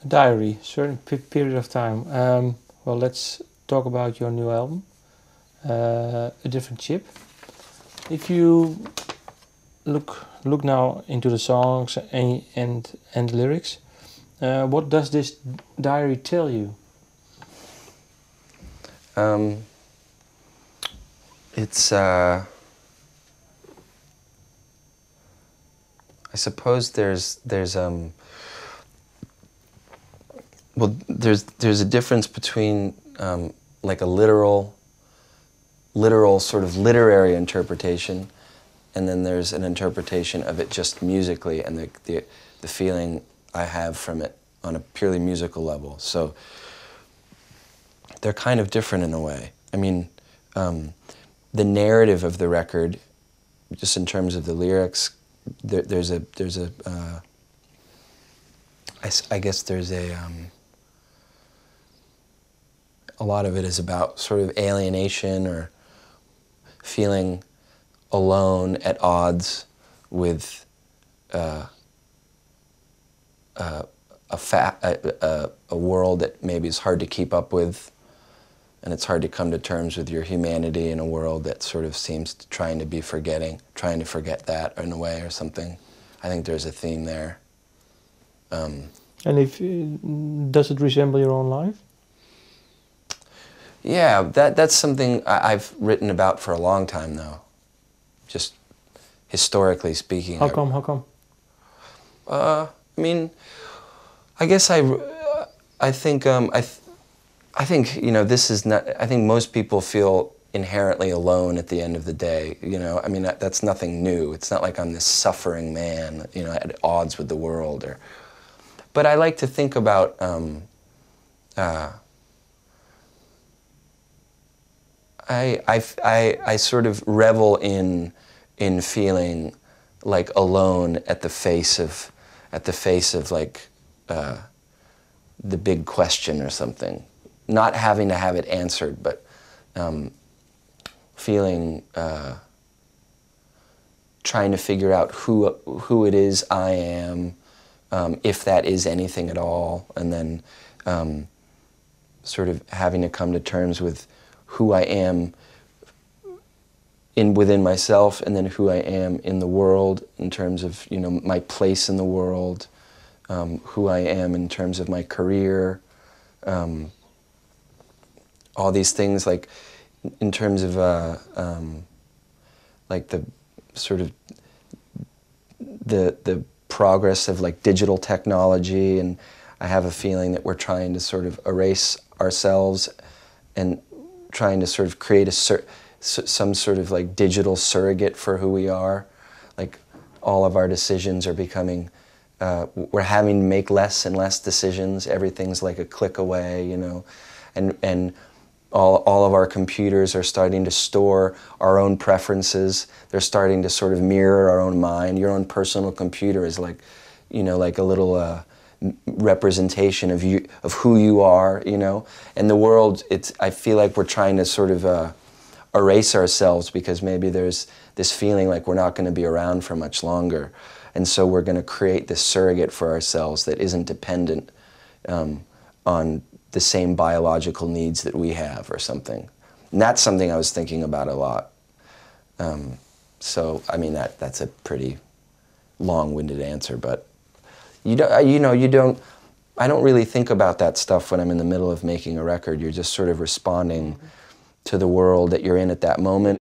A diary, certain period of time. Well, let's talk about your new album, A Different Chip. If you look now into the songs and lyrics, what does this diary tell you? It's I suppose there's a difference between like a literal sort of literary interpretation, and then there's an interpretation of it just musically and the feeling I have from it on a purely musical level. So they're kind of different in a way. I mean, the narrative of the record, just in terms of the lyrics, I guess there's a lot of it is about sort of alienation or feeling alone, at odds with a world that maybe is hard to keep up with, and it's hard to come to terms with your humanity in a world that sort of seems trying to forget that in a way or something. I think there's a theme there. And does it resemble your own life? Yeah, that's something I've written about for a long time, though. Just historically speaking. How come? I mean, I guess I think you know, this is not. I think most people feel inherently alone at the end of the day. You know, I mean, that's nothing new. It's not like I'm this suffering man, you know, at odds with the world. But I like to think about. I sort of revel in feeling like alone at the face of like the big question or something, not having to have it answered, but feeling trying to figure out who it is I am, if that is anything at all, and then sort of having to come to terms with who I am within myself, and then who I am in the world in terms of, you know, my place in the world, who I am in terms of my career, all these things, like in terms of like the sort of the progress of like digital technology, and I have a feeling that we're trying to sort of erase ourselves and trying to sort of create some sort of like digital surrogate for who we are. Like all of our decisions are becoming, we're having to make less and less decisions. Everything's like a click away, you know, and all of our computers are starting to store our own preferences. They're starting to sort of mirror our own mind. Your own personal computer is like, you know, like a little representation of you, of who you are, you know. And the world, I feel like we're trying to sort of erase ourselves because maybe there's this feeling like we're not going to be around for much longer. And so we're going to create this surrogate for ourselves that isn't dependent on the same biological needs that we have or something. And that's something I was thinking about a lot. So, I mean, that's a pretty long-winded answer, but I don't really think about that stuff when I'm in the middle of making a record. You're just sort of responding to the world that you're in at that moment.